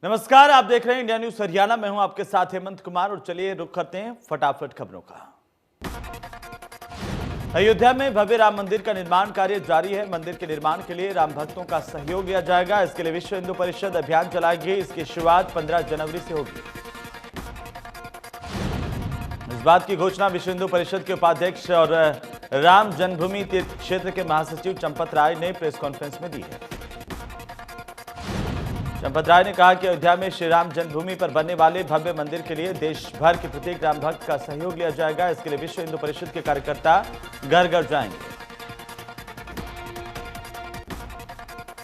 नमस्कार, आप देख रहे हैं इंडिया न्यूज हरियाणा। मैं हूं आपके साथ हेमंत कुमार और चलिए रुख करते हैं फटाफट खबरों का। अयोध्या में भव्य राम मंदिर का निर्माण कार्य जारी है। मंदिर के निर्माण के लिए राम भक्तों का सहयोग लिया जाएगा। इसके लिए विश्व हिंदू परिषद अभियान चलाएगी। इसकी शुरुआत 15 जनवरी से होगी। इस बात की घोषणा विश्व हिंदू परिषद के उपाध्यक्ष और राम जन्मभूमि तीर्थ क्षेत्र के महासचिव चंपत राय ने प्रेस कॉन्फ्रेंस में दी है। चंपत राय ने कहा कि अयोध्या में श्री राम जन्मभूमि पर बनने वाले भव्य मंदिर के लिए देश भर के प्रत्येक राम भक्त का सहयोग लिया जाएगा। इसके लिए विश्व हिंदू परिषद के कार्यकर्ता घर घर जाएंगे।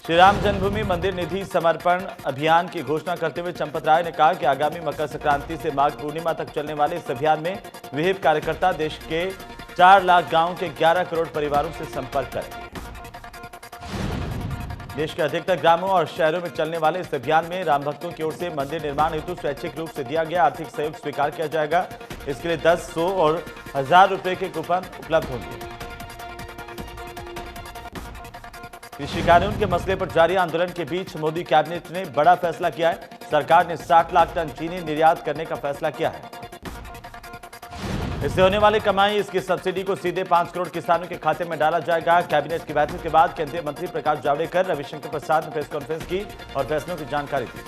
श्री राम जन्मभूमि मंदिर निधि समर्पण अभियान की घोषणा करते हुए चंपत राय ने कहा कि आगामी मकर संक्रांति से माघ पूर्णिमा तक चलने वाले इस अभियान में विहिप कार्यकर्ता देश के 4 लाख गांवों के 11 करोड़ परिवारों से संपर्क करेंगे। देश के अधिकतर ग्रामों और शहरों में चलने वाले इस अभियान में राम भक्तों की ओर से मंदिर निर्माण हेतु स्वैच्छिक रूप से दिया गया आर्थिक सहयोग स्वीकार किया जाएगा। इसके लिए 10, 100 और 1000 रुपए के कूपन उपलब्ध होंगे। कृषि कानून के मसले पर जारी आंदोलन के बीच मोदी कैबिनेट ने बड़ा फैसला किया है। सरकार ने 60 लाख टन चीनी निर्यात करने का फैसला किया है। इससे होने वाली कमाई, इसकी सब्सिडी को सीधे 5 करोड़ किसानों के खाते में डाला जाएगा। कैबिनेट की बैठक के बाद केंद्रीय मंत्री प्रकाश जावड़ेकर, रविशंकर प्रसाद ने प्रेस कॉन्फ्रेंस की और फैसलों की जानकारी दी।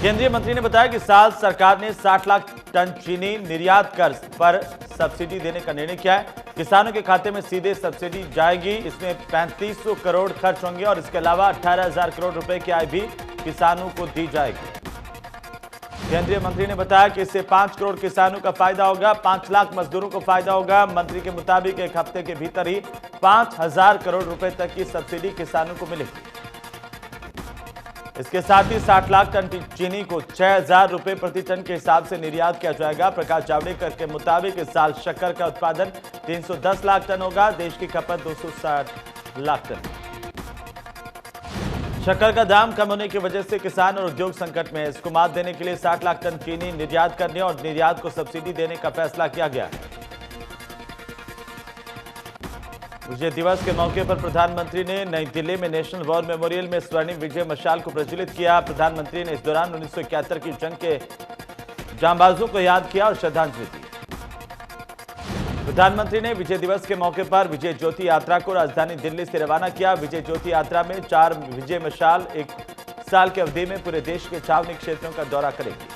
केंद्रीय मंत्री ने बताया कि साल सरकार ने 60 लाख टन चीनी निर्यात कर पर सब्सिडी देने का निर्णय किया है। किसानों के खाते में सीधे सब्सिडी जाएगी। इसमें 3500 करोड़ खर्च होंगे और इसके अलावा 18,000 करोड़ रुपए की आय भी किसानों को दी जाएगी। केंद्रीय मंत्री ने बताया कि इससे 5 करोड़ किसानों का फायदा होगा, 5 लाख मजदूरों को फायदा होगा। मंत्री के मुताबिक एक हफ्ते के भीतर ही 5,000 करोड़ रुपए तक की सब्सिडी किसानों को मिलेगी। इसके साथ ही 60 लाख टन चीनी को 6,000 रुपए प्रति टन के हिसाब से निर्यात किया जाएगा। प्रकाश जावड़ेकर के मुताबिक इस साल शक्कर का उत्पादन 310 लाख टन होगा। देश की खपत 260 लाख टन। शक्कर का दाम कम होने की वजह से किसान और उद्योग संकट में है। इसको मात देने के लिए 60 लाख टन चीनी निर्यात करने और निर्यात को सब्सिडी देने का फैसला किया गया है। विजय दिवस के मौके पर प्रधानमंत्री ने नई दिल्ली में नेशनल वॉर मेमोरियल में स्वर्णिम विजय मशाल को प्रज्वलित किया। प्रधानमंत्री ने इस दौरान 1971 की जंग के जांबाजों को याद किया और श्रद्धांजलि दी। प्रधानमंत्री ने विजय दिवस के मौके पर विजय ज्योति यात्रा को राजधानी दिल्ली से रवाना किया। विजय ज्योति यात्रा में 4 विजय मशाल एक साल की अवधि में पूरे देश के छावनी क्षेत्रों का दौरा करेगी।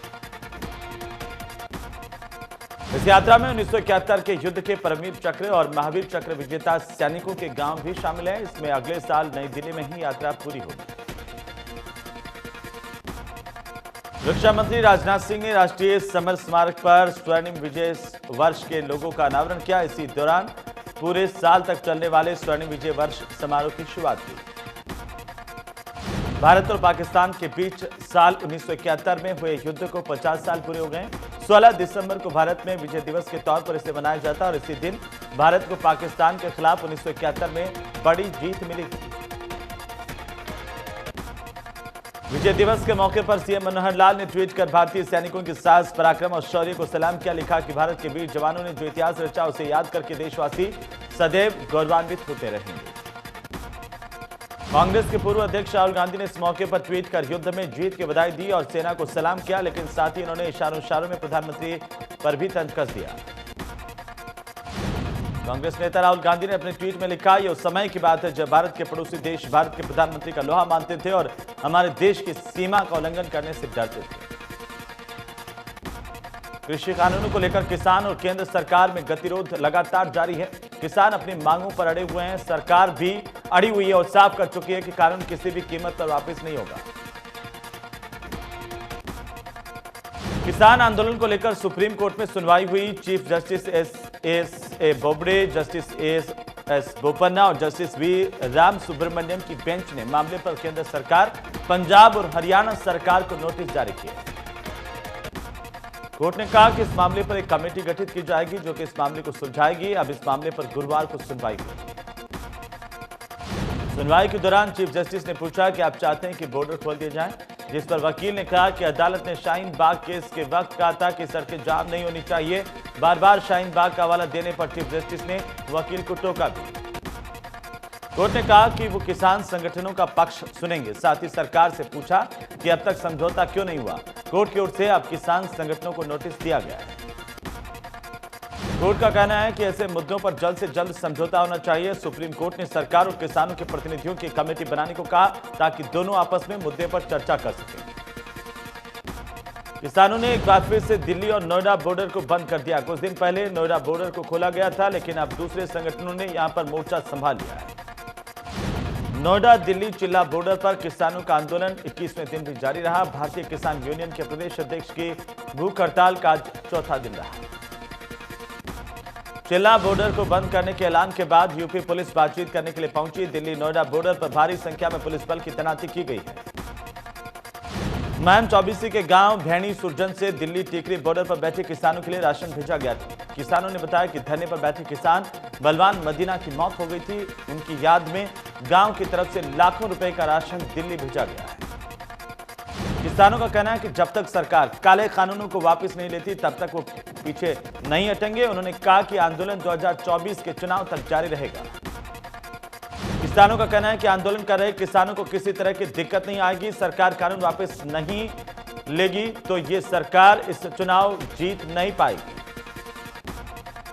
इस यात्रा में 1971 के युद्ध के परमवीर चक्र और महावीर चक्र विजेता सैनिकों के गांव भी शामिल हैं। इसमें अगले साल नई दिल्ली में ही यात्रा पूरी होगी। रक्षा मंत्री राजनाथ सिंह ने राष्ट्रीय समर स्मारक पर स्वर्णिम विजय वर्ष के लोगों का अनावरण किया। इसी दौरान पूरे साल तक चलने वाले स्वर्णिम विजय वर्ष समारोह की शुरुआत हुई। भारत और पाकिस्तान के बीच साल 1971 में हुए युद्ध को 50 साल पूरे हो गए। 16 दिसंबर को भारत में विजय दिवस के तौर पर इसे मनाया जाता है और इसी दिन भारत को पाकिस्तान के खिलाफ 1971 में बड़ी जीत मिली थी। विजय दिवस के मौके पर सीएम मनोहर लाल ने ट्वीट कर भारतीय सैनिकों के साहस, पराक्रम और शौर्य को सलाम किया। लिखा कि भारत के वीर जवानों ने जो इतिहास रचा उसे याद करके देशवासी सदैव गौरवान्वित होते रहेंगे। कांग्रेस के पूर्व अध्यक्ष राहुल गांधी ने इस मौके पर ट्वीट कर युद्ध में जीत की बधाई दी और सेना को सलाम किया, लेकिन साथ ही उन्होंने इशारों में प्रधानमंत्री पर भी तंज कस दिया। कांग्रेस नेता राहुल गांधी ने अपने ट्वीट में लिखा, यह उस समय की बात है जब भारत के पड़ोसी देश भारत के प्रधानमंत्री का लोहा मानते थे और हमारे देश की सीमा का उल्लंघन करने से डरते थे। कृषि कानूनों को लेकर किसान और केंद्र सरकार में गतिरोध लगातार जारी है। किसान अपनी मांगों पर अड़े हुए हैं। सरकार भी अड़ी हुई है और साफ कर चुकी है कि कानून किसी भी कीमत पर वापस नहीं होगा। किसान आंदोलन को लेकर सुप्रीम कोर्ट में सुनवाई हुई। Chief justice एस.ए. Bobde, justice S Bopanna और जस्टिस वी राम सुब्रमण्यम की बेंच ने मामले पर केंद्र सरकार, पंजाब और हरियाणा सरकार को नोटिस जारी किए। कोर्ट ने कहा कि इस मामले पर एक कमेटी गठित की जाएगी जो कि इस मामले को सुलझाएगी। अब इस मामले पर गुरुवार को सुनवाई हुई। सुनवाई के दौरान चीफ जस्टिस ने पूछा कि आप चाहते हैं कि बॉर्डर खोल दिए जाएं, जिस पर वकील ने कहा कि अदालत ने शाहीन बाग केस के वक्त कहा था कि सड़कें जाम नहीं होनी चाहिए। बार बार शाहीन बाग का हवाला देने पर चीफ जस्टिस ने वकील को टोका भी। कोर्ट ने कहा कि वो किसान संगठनों का पक्ष सुनेंगे। साथ ही सरकार से पूछा कि अब तक समझौता क्यों नहीं हुआ। कोर्ट की ओर से अब किसान संगठनों को नोटिस दिया गया है। कोर्ट का कहना है कि ऐसे मुद्दों पर जल्द से जल्द समझौता होना चाहिए। सुप्रीम कोर्ट ने सरकार और किसानों के प्रतिनिधियों की कमेटी बनाने को कहा ताकि दोनों आपस में मुद्दे पर चर्चा कर सकें। किसानों ने एक बार फिर से दिल्ली और नोएडा बॉर्डर को बंद कर दिया। कुछ दिन पहले नोएडा बॉर्डर को खोला गया था, लेकिन अब दूसरे संगठनों ने यहां पर मोर्चा संभाल लिया है। नोएडा दिल्ली चिल्ला बॉर्डर पर किसानों का आंदोलन 21वें दिन भी जारी रहा। भारतीय किसान यूनियन के प्रदेश अध्यक्ष की भूख हड़ताल का आज चौथा दिन रहा। चिल्ला बॉर्डर को बंद करने के ऐलान के बाद यूपी पुलिस बातचीत करने के लिए पहुंची। दिल्ली नोएडा बॉर्डर पर भारी संख्या में पुलिस बल की तैनाती की गई है। महम चौबीसी के गांव भैणी सुरजन से दिल्ली टीकरी बॉर्डर पर बैठे किसानों के लिए राशन भेजा गया था। किसानों ने बताया कि धरने पर बैठे किसान बलवान मदीना की मौत हो गई थी। उनकी याद में गांव की तरफ से लाखों रुपए का राशन दिल्ली भेजा गया है। किसानों का कहना है कि जब तक सरकार काले कानूनों को वापस नहीं लेती तब तक वो पीछे नहीं हटेंगे। उन्होंने कहा कि आंदोलन 2024 के चुनाव तक जारी रहेगा। किसानों का कहना है कि आंदोलन कर रहे किसानों को किसी तरह की दिक्कत नहीं आएगी। सरकार कानून वापस नहीं लेगी तो ये सरकार इस चुनाव जीत नहीं पाएगी।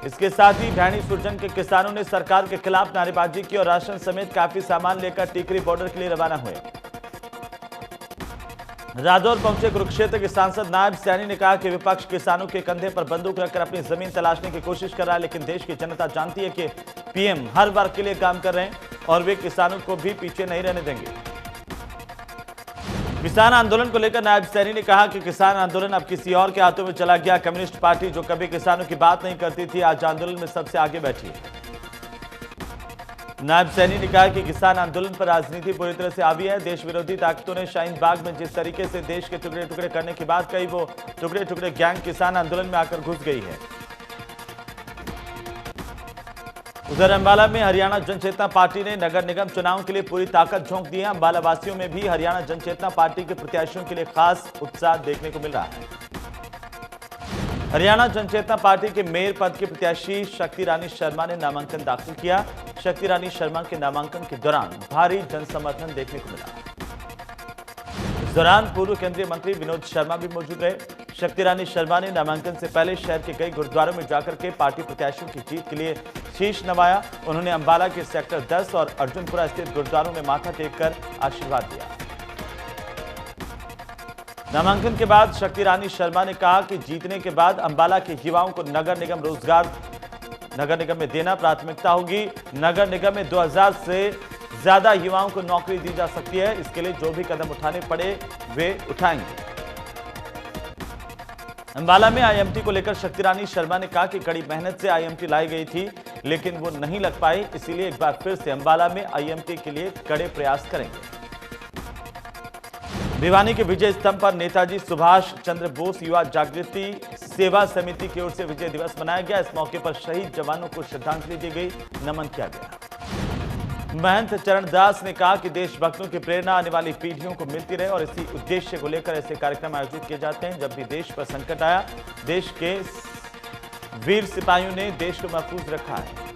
इसके साथ ही भैणी सुरजन के किसानों ने सरकार के खिलाफ नारेबाजी की और राशन समेत काफी सामान लेकर टीकरी बॉर्डर के लिए रवाना हुए। रादौर पहुंचे कुरुक्षेत्र के सांसद नायब सैनी ने कहा कि विपक्ष किसानों के कंधे पर बंदूक रखकर अपनी जमीन तलाशने की कोशिश कर रहा है, लेकिन देश की जनता जानती है कि पीएम हर वर्ग के लिए काम कर रहे हैं और वे किसानों को भी पीछे नहीं रहने देंगे। किसान आंदोलन को लेकर नायब सैनी ने कहा कि किसान आंदोलन अब किसी और के हाथों में चला गया। कम्युनिस्ट पार्टी जो कभी किसानों की बात नहीं करती थी, आज आंदोलन में सबसे आगे बैठी है। नायब सैनी ने कहा कि किसान आंदोलन पर राजनीति पूरी तरह से हावी है। देश विरोधी ताकतों ने शाहीन बाग में जिस तरीके से देश के टुकड़े टुकड़े करने की बात कही, वो टुकड़े टुकड़े गैंग किसान आंदोलन में आकर घुस गई है। उधर अंबाला में हरियाणा जनचेतना पार्टी ने नगर निगम चुनाव के लिए पूरी ताकत झोंक दी है। अंबाला वासियों में भी हरियाणा जनचेतना पार्टी के प्रत्याशियों के लिए खास उत्साह देखने को मिल रहा है। हरियाणा जनचेतना पार्टी के मेयर पद के प्रत्याशी शक्ति रानी शर्मा ने नामांकन दाखिल किया। शक्ति रानी शर्मा के नामांकन के दौरान भारी जनसमर्थन देखने को मिला। इस दौरान पूर्व केंद्रीय मंत्री विनोद शर्मा भी मौजूद रहे। शक्ति रानी शर्मा ने नामांकन से पहले शहर के कई गुरुद्वारों में जाकर के पार्टी प्रत्याशियों की जीत के लिए शीश नवाया। उन्होंने अंबाला के सेक्टर 10 और अर्जुनपुरा स्थित गुरुद्वारों में माथा टेककर आशीर्वाद दिया। नामांकन के बाद शक्ति रानी शर्मा ने कहा कि जीतने के बाद अंबाला के युवाओं को नगर निगम रोजगार नगर निगम में देना प्राथमिकता होगी। नगर निगम में 2000 से ज्यादा युवाओं को नौकरी दी जा सकती है। इसके लिए जो भी कदम उठाने पड़े वे उठाएंगे। अंबाला में आईएमटी को लेकर शक्ति रानी शर्मा ने कहा कि कड़ी मेहनत से आईएमटी लाई गई थी, लेकिन वो नहीं लग पाई, इसीलिए एक बार फिर से अंबाला में आईएमटी के लिए कड़े प्रयास करेंगे। भिवानी के विजय स्तंभ पर नेताजी सुभाष चंद्र बोस युवा जागृति सेवा समिति की ओर से विजय दिवस मनाया गया। इस मौके पर शहीद जवानों को श्रद्धांजलि दी गई, नमन किया गया। महंत चरण दास ने कहा कि देशभक्तों की प्रेरणा आने वाली पीढ़ियों को मिलती रहे और इसी उद्देश्य को लेकर ऐसे कार्यक्रम आयोजित किए जाते हैं। जब भी देश पर संकट आया, देश के वीर सिपाहियों ने देश को महफूज रखा है।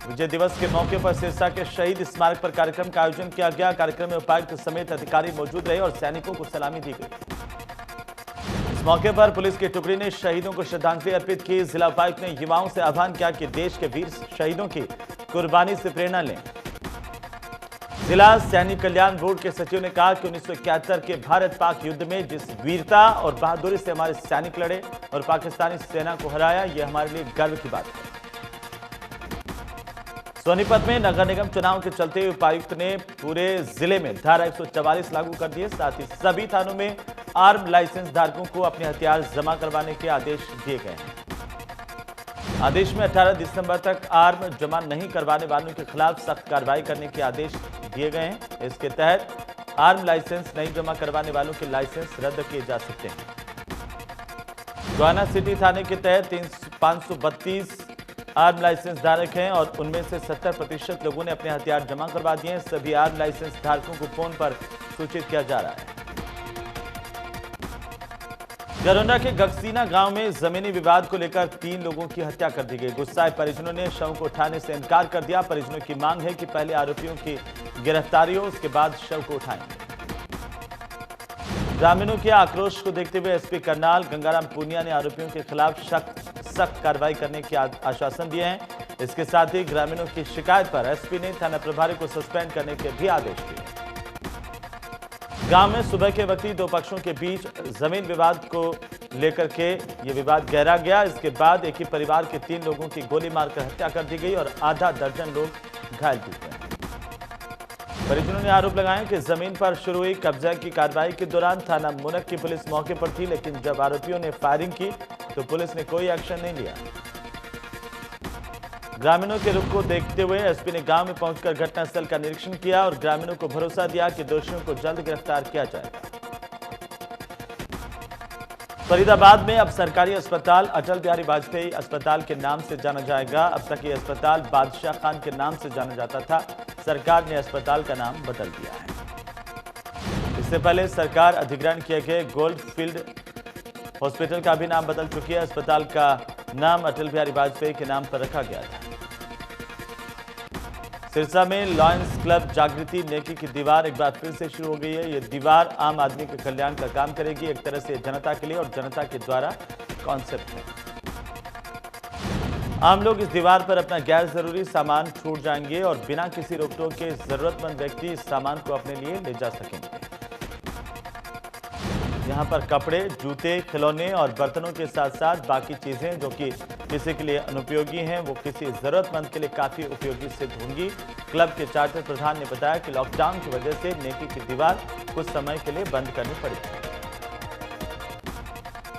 विजय दिवस के मौके पर सिरसा के शहीद स्मारक पर कार्यक्रम का आयोजन किया गया। कार्यक्रम में उपायुक्त समेत अधिकारी मौजूद रहे और सैनिकों को सलामी दी गई। इस मौके पर पुलिस की टुकड़ी ने शहीदों को श्रद्धांजलि अर्पित की। जिला उपायुक्त ने युवाओं से आह्वान किया कि देश के वीर शहीदों की कुर्बानी से प्रेरणा लें। जिला सैनिक कल्याण बोर्ड के सचिव ने कहा कि 1971 के भारत पाक युद्ध में जिस वीरता और बहादुरी से हमारे सैनिक लड़े और पाकिस्तानी सेना को हराया, यह हमारे लिए गर्व की बात है। सोनीपत में नगर निगम चुनाव के चलते उपायुक्त ने पूरे जिले में धारा 144 लागू कर दिए। साथ ही सभी थानों में आर्म लाइसेंस धारकों को अपने हथियार जमा करवाने के आदेश दिए गए हैं। आदेश में 18 दिसंबर तक आर्म जमा नहीं करवाने वालों के खिलाफ सख्त कार्रवाई करने के आदेश दिए गए हैं। इसके तहत आर्म लाइसेंस नहीं जमा करवाने वालों के लाइसेंस रद्द किए जा सकते हैं। गोहाना सिटी थाने के तहत 532 आर्म लाइसेंस धारक हैं और उनमें से 70% लोगों ने अपने हथियार जमा करवा दिए हैं। सभी आर्म लाइसेंस धारकों को फोन पर सूचित किया जा रहा है। गरोंडा के गगसीना गांव में जमीनी विवाद को लेकर 3 लोगों की हत्या कर दी गई। गुस्साए परिजनों ने शव को उठाने से इनकार कर दिया। परिजनों की मांग है कि पहले आरोपियों की गिरफ्तारी हो, उसके बाद शव को उठाएंगे। ग्रामीणों के आक्रोश को देखते हुए एसपी करनाल गंगाराम पूनिया ने आरोपियों के खिलाफ सख्त कार्रवाई करने के आश्वासन दिए हैं। इसके साथ ही ग्रामीणों की शिकायत पर एसपी ने थाना प्रभारी को सस्पेंड करने के भी आदेश दिए। गांव में सुबह के वक्त ही 2 पक्षों के बीच जमीन विवाद को लेकर के ये विवाद गहरा गया। इसके बाद एक ही परिवार के 3 लोगों की गोली मारकर हत्या कर दी गई और आधा दर्जन लोग घायल भी हुए। परिजनों ने आरोप लगाया कि जमीन पर शुरू हुई कब्जा की कार्रवाई के दौरान थाना मुनक की पुलिस मौके पर थी, लेकिन जब आरोपियों ने फायरिंग की तो पुलिस ने कोई एक्शन नहीं लिया। ग्रामीणों के रुख को देखते हुए एसपी ने गांव में पहुंचकर घटनास्थल का निरीक्षण किया और ग्रामीणों को भरोसा दिया कि दोषियों को जल्द गिरफ्तार किया जाएगा। फरीदाबाद में अब सरकारी अस्पताल अटल बिहारी वाजपेयी अस्पताल के नाम से जाना जाएगा। अब तक ये अस्पताल बादशाह खान के नाम से जाना जाता था। सरकार ने अस्पताल का नाम बदल दिया है। इससे पहले सरकार अधिग्रहण किए गए गोल्ड फील्ड हॉस्पिटल का भी नाम बदल चुकी है। अस्पताल का नाम अटल बिहारी वाजपेयी के नाम पर रखा गया था। सिरसा में लॉयंस क्लब जागृति नेकी की दीवार एक बार फिर से शुरू हो गई है। ये दीवार आम आदमी के कल्याण का काम करेगी। एक तरह से जनता के लिए और जनता के द्वारा कॉन्सेप्ट है। आम लोग इस दीवार पर अपना गैर जरूरी सामान छूट जाएंगे और बिना किसी रोक टोक के जरूरतमंद व्यक्ति इस सामान को अपने लिए ले जा सकेंगे। यहाँ पर कपड़े, जूते, खिलौने और बर्तनों के साथ साथ बाकी चीजें जो कि किसी के लिए अनुपयोगी हैं, वो किसी जरूरतमंद के लिए काफी उपयोगी सिद्ध होंगी। क्लब के चार्टर प्रधान ने बताया कि लॉकडाउन की वजह से नेकी की दीवार कुछ समय के लिए बंद करनी पड़ी।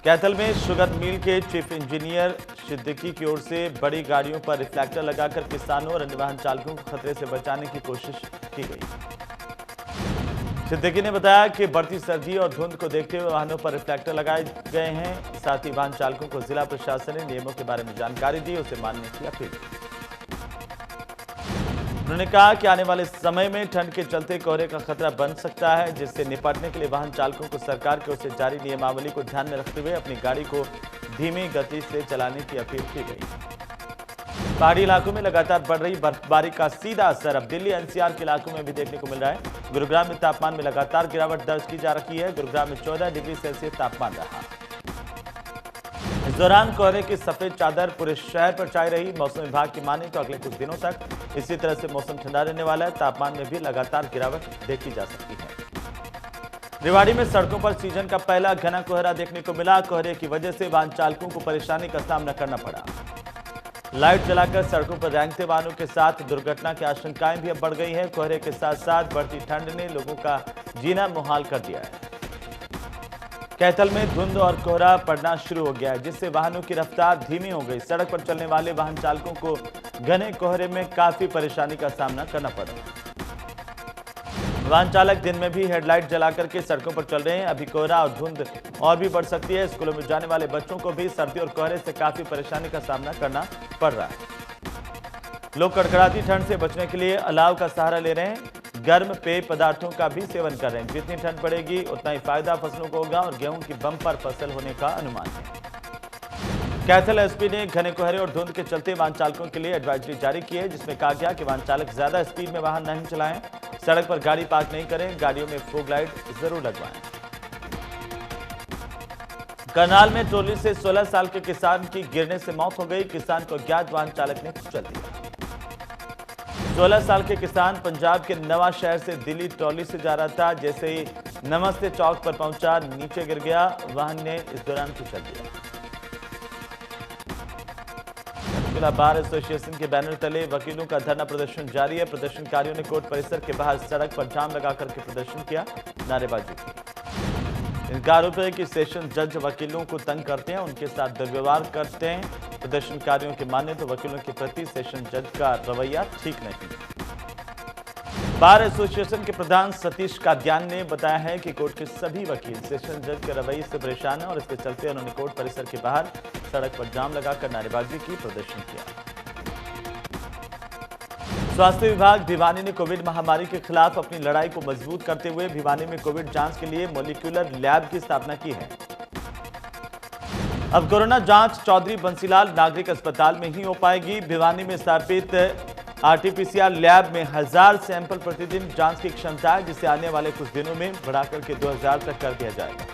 कैथल में शुगर मिल के चीफ इंजीनियर सिद्दीकी की ओर से बड़ी गाड़ियों पर रिफ्लेक्टर लगाकर किसानों और अन्य वाहन चालकों को खतरे से बचाने की कोशिश की गई। सिद्दीकी ने बताया कि बढ़ती सर्दी और धुंध को देखते हुए वाहनों पर रिफ्लेक्टर लगाए गए हैं। साथ ही वाहन चालकों को जिला प्रशासन ने नियमों के बारे में जानकारी दी, उसे मानने की अपील की। उन्होंने कहा कि आने वाले समय में ठंड के चलते कोहरे का खतरा बन सकता है, जिससे निपटने के लिए वाहन चालकों को सरकार की ओर से जारी नियमावली को ध्यान में रखते हुए अपनी गाड़ी को धीमी गति से चलाने की अपील की गई। पहाड़ी इलाकों में लगातार बढ़ रही बर्फबारी का सीधा असर अब दिल्ली एनसीआर के इलाकों में भी देखने को मिल रहा है। गुरुग्राम में तापमान में लगातार गिरावट दर्ज की जा रही है। गुरुग्राम में 14 डिग्री सेल्सियस तापमान रहा। इस दौरान कोहरे की सफेद चादर पूरे शहर पर छाई रही। मौसम विभाग की माने तो अगले कुछ दिनों तक इसी तरह से मौसम ठंडा रहने वाला है। तापमान में भी लगातार गिरावट देखी जा सकती है। रेवाड़ी में सड़कों पर सीजन का पहला घना कोहरा देखने को मिला। कोहरे की वजह से वाहन चालकों को परेशानी का सामना करना पड़ा। लाइट जलाकर सड़कों पर रेंगते वाहनों के साथ दुर्घटना की आशंकाएं भी अब बढ़ गई हैं। कोहरे के साथ साथ बढ़ती ठंड ने लोगों का जीना मुहाल कर दिया है। कैथल में धुंध और कोहरा पड़ना शुरू हो गया है, जिससे वाहनों की रफ्तार धीमी हो गई। सड़क पर चलने वाले वाहन चालकों को घने कोहरे में काफी परेशानी का सामना करना पड़ा। वाहन चालक दिन में भी हेडलाइट जलाकर के सड़कों पर चल रहे हैं। अभी कोहरा और धुंध और भी बढ़ सकती है। स्कूलों में जाने वाले बच्चों को भी सर्दी और कोहरे से काफी परेशानी का सामना करना पड़ रहा है। लोग कड़कड़ाती ठंड से बचने के लिए अलाव का सहारा ले रहे हैं। गर्म पेय पदार्थों का भी सेवन कर रहे हैं। जितनी ठंड बढ़ेगी उतना ही फायदा फसलों को होगा और गेहूं की बम्पर फसल होने का अनुमान है। कैथल एसपी ने घने कोहरे और धुंध के चलते वाहन चालकों के लिए एडवाइजरी जारी की है, जिसमें कहा गया कि वाहन चालक ज्यादा स्पीड में वाहन नहीं चलाएं, सड़क पर गाड़ी पार्क नहीं करें, गाड़ियों में फॉग लाइट जरूर लगवाएं। करनाल में ट्रॉली से 16 साल के किसान की गिरने से मौत हो गई। किसान को अज्ञात वाहन चालक ने कुचल दिया। 16 साल के किसान पंजाब के नवा शहर से दिल्ली ट्रॉली से जा रहा था। जैसे ही नमस्ते चौक पर पहुंचा, नीचे गिर गया। वाहन ने इस दौरान कुचल दिया। बार एसोसिएशन के बैनर तले वकीलों का धरना प्रदर्शन जारी है। प्रदर्शनकारियों ने कोर्ट परिसर के बाहर सड़क पर जाम लगाकर के प्रदर्शन किया, नारेबाजी की। इनका आरोप है कि सेशन जज वकीलों को तंग करते हैं, उनके साथ दुर्व्यवहार करते हैं। प्रदर्शनकारियों के माने तो वकीलों के प्रति सेशन जज का रवैया ठीक नहीं। बार एसोसिएशन के प्रधान सतीश काद्यान ने बताया है कि कोर्ट के सभी वकील सेशन जज के रवैये से परेशान हैं और इसके चलते उन्होंने कोर्ट परिसर के बाहर सड़क पर जाम लगाकर नारेबाजी की, प्रदर्शन किया। स्वास्थ्य विभाग भिवानी ने कोविड महामारी के खिलाफ अपनी लड़ाई को मजबूत करते हुए भिवानी में कोविड जांच के लिए मॉलिक्यूलर लैब की स्थापना की है। अब कोरोना जांच चौधरी बंसीलाल नागरिक अस्पताल में ही हो पाएगी। भिवानी में स्थापित आरटीपीसीआर लैब में 1000 सैंपल प्रतिदिन जांच की क्षमता है, जिसे आने वाले कुछ दिनों में बढ़ाकर के 2000 तक कर दिया जाएगा।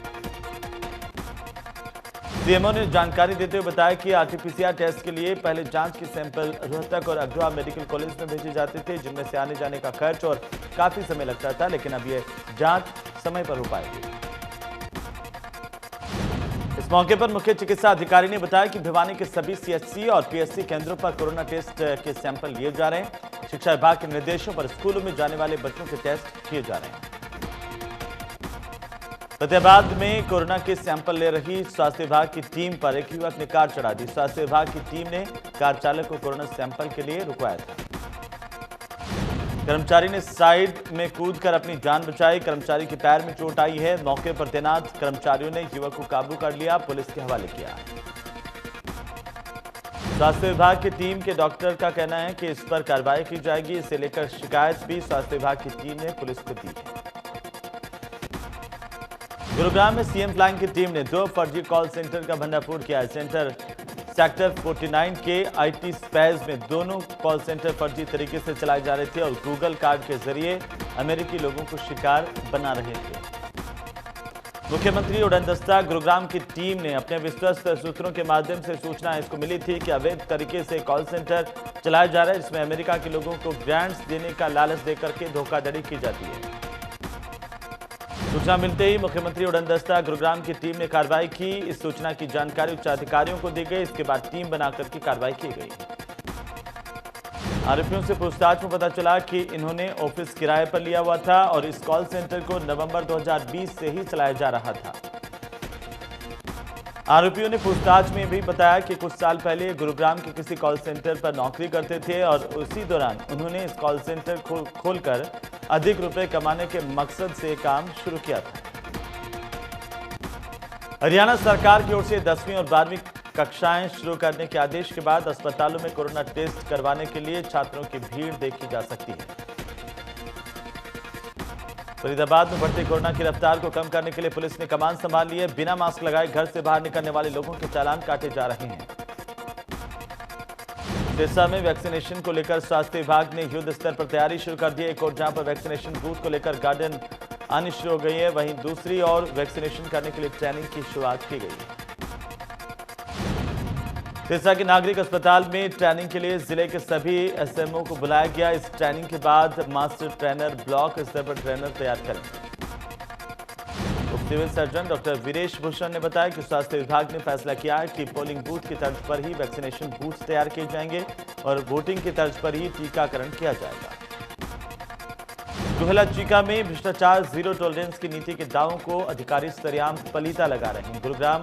सीएमओ ने जानकारी देते हुए बताया कि आरटीपीसीआर टेस्ट के लिए पहले जांच के सैंपल रोहतक और अग्रवाल मेडिकल कॉलेज में भेजे जाते थे, जिनमें से आने जाने का खर्च और काफी समय लगता था, लेकिन अब ये जांच समय पर हो पाएगी। इस मौके पर मुख्य चिकित्सा अधिकारी ने बताया कि भिवानी के सभी सीएचसी और पीएचसी केंद्रों पर कोरोना टेस्ट के सैंपल लिए जा रहे हैं। शिक्षा विभाग के निर्देशों पर स्कूलों में जाने वाले बच्चों के टेस्ट किए जा रहे हैं। फतेहाबाद में कोरोना के सैंपल ले रही स्वास्थ्य विभाग की टीम पर एक युवक ने कार चढ़ा दी। स्वास्थ्य विभाग की टीम ने कार चालक को कोरोना सैंपल के लिए रुकवाया था। कर्मचारी ने साइड में कूदकर अपनी जान बचाई। कर्मचारी के पैर में चोट आई है। मौके पर तैनात कर्मचारियों ने युवक को काबू कर लिया, पुलिस के हवाले किया। स्वास्थ्य विभाग की टीम के डॉक्टर का कहना है कि इस पर कार्रवाई की जाएगी। इसे लेकर शिकायत भी स्वास्थ्य विभाग की टीम ने पुलिस को दी है। गुरुग्राम में सीएम फ्लाइंग की टीम ने 2 फर्जी कॉल सेंटर का भंडाफोड़ किया है। सेक्टर 49 के आईटी स्पेस में दोनों कॉल सेंटर फर्जी तरीके से चलाए जा रहे थे और गूगल कार्ड के जरिए अमेरिकी लोगों को शिकार बना रहे थे। मुख्यमंत्री उड़नदस्ता गुरुग्राम की टीम ने अपने विश्वस्त सूत्रों के माध्यम से सूचना इसको मिली थी कि अवैध तरीके से कॉल सेंटर चलाया जा रहा है, जिसमें अमेरिका के लोगों को ग्रांट्स देने का लालच देकर के धोखाधड़ी की जाती है। सूचना मिलते ही मुख्यमंत्री उड़नदस्ता गुरुग्राम की टीम ने कार्रवाई की। इस सूचना की जानकारी उच्च अधिकारियों को दी गई। इसके बाद टीम बनाकर की कार्रवाई की गई। आरोपियों से पूछताछ में पता चला कि इन्होंने ऑफिस किराए पर लिया हुआ था और इस कॉल सेंटर को नवंबर 2020 से ही चलाया जा रहा था। आरोपियों ने पूछताछ में भी बताया कि कुछ साल पहले गुरुग्राम के किसी कॉल सेंटर पर नौकरी करते थे और उसी दौरान उन्होंने इस कॉल सेंटर को खोलकर अधिक रुपए कमाने के मकसद से काम शुरू किया था। हरियाणा सरकार की ओर से 10वीं और 12वीं कक्षाएं शुरू करने के आदेश के बाद अस्पतालों में कोरोना टेस्ट करवाने के लिए छात्रों की भीड़ देखी जा सकती है। फरीदाबाद में बढ़ते कोरोना की रफ्तार को कम करने के लिए पुलिस ने कमान संभाल ली है। बिना मास्क लगाए घर से बाहर निकलने वाले लोगों के चालान काटे जा रहे हैं। सिरसा में वैक्सीनेशन को लेकर स्वास्थ्य विभाग ने युद्ध स्तर पर तैयारी शुरू कर दी है। एक और जहां पर वैक्सीनेशन बूथ को लेकर गार्डन आनी शुरू हो गई है, वहीं दूसरी ओर वैक्सीनेशन करने के लिए ट्रेनिंग की शुरुआत की गई है। सिरसा के नागरिक अस्पताल में ट्रेनिंग के लिए जिले के सभी एसएमओ को बुलाया गया। इस ट्रेनिंग के बाद मास्टर ट्रेनर ब्लॉक स्तर पर ट्रेनर तैयार करेंगे। उप civil surgeon doctor Viresh Bhushan ने बताया कि स्वास्थ्य विभाग ने फैसला किया है कि पोलिंग बूथ की तर्ज पर ही वैक्सीनेशन बूथ तैयार किए जाएंगे और वोटिंग की तर्ज पर ही टीकाकरण किया जाएगा। गुहला चीका में भ्रष्टाचार जीरो टॉलरेंस की नीति के दावों को अधिकारी सरेआम पलीता लगा रहे हैं। गुरुग्राम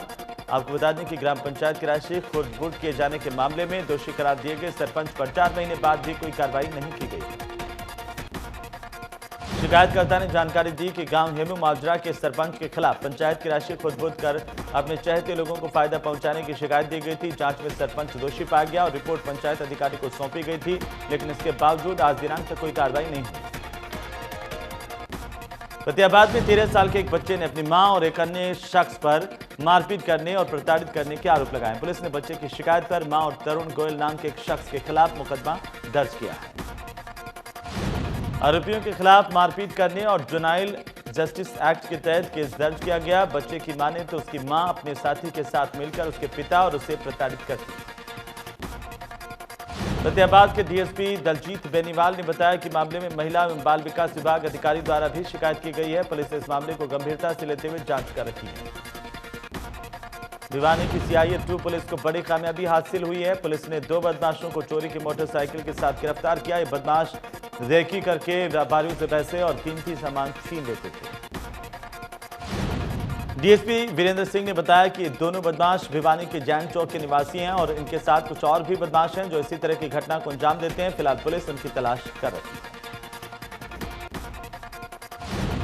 आपको बता दें कि ग्राम पंचायत की राशि खुर्द-बुर्द किए जाने के मामले में दोषी करार दिए गए सरपंच पर 4 महीने बाद भी कोई कार्रवाई नहीं की गई। शिकायतकर्ता ने जानकारी दी कि गांव हेमू माजरा के सरपंच के खिलाफ पंचायत की राशि खुर्द-बुर्द कर अपने चहेते लोगों को फायदा पहुंचाने की शिकायत दी गई थी। जांच में सरपंच दोषी पाया गया और रिपोर्ट पंचायत अधिकारी को सौंपी गई थी, लेकिन इसके बावजूद आज दिनांक तक कोई कार्रवाई नहीं हुई। फतेहाबाद में 13 साल के एक बच्चे ने अपनी मां और एक अन्य शख्स पर मारपीट करने और प्रताड़ित करने के आरोप लगाए। पुलिस ने बच्चे की शिकायत पर मां और तरुण गोयल नाम के एक शख्स के खिलाफ मुकदमा दर्ज किया है। आरोपियों के खिलाफ मारपीट करने और जुनाइल जस्टिस एक्ट के तहत केस दर्ज किया गया। बच्चे की माने तो उसकी मां अपने साथी के साथ मिलकर उसके पिता और उसे प्रताड़ित करती। फतेहाबाद के डीएसपी दलजीत बेनीवाल ने बताया कि मामले में महिला एवं बाल विकास विभाग अधिकारी द्वारा भी शिकायत की गई है। पुलिस इस मामले को गंभीरता से लेते हुए जांच कर रही है। भिवानी की सीआईए 2 पुलिस को बड़ी कामयाबी हासिल हुई है। पुलिस ने 2 बदमाशों को चोरी की मोटरसाइकिल के साथ गिरफ्तार किया। ये बदमाश रेकी करके व्यापारियों से पैसे और कीमती सामान छीन लेते थे। डीएसपी वीरेंद्र सिंह ने बताया कि दोनों बदमाश भिवानी के जैन चौक के निवासी हैं और इनके साथ कुछ और भी बदमाश हैं जो इसी तरह की घटना को अंजाम देते हैं। फिलहाल पुलिस उनकी तलाश कर रही है।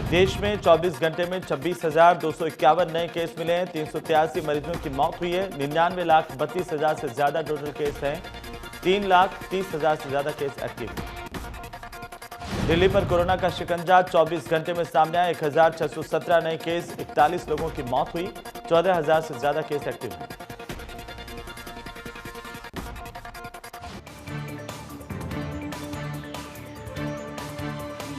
देश में 24 घंटे में 26,251 नए केस मिले हैं। 383 मरीजों की मौत हुई है। 99,32,000 से ज्यादा टोटल केस हैं। 3,30,000 से ज्यादा केस एक्टिव हैं। दिल्ली पर कोरोना का शिकंजा 24 घंटे में सामने आया। 1,617 नए केस, 41 लोगों की मौत हुई। 14,000 से ज्यादा केस एक्टिव हैं।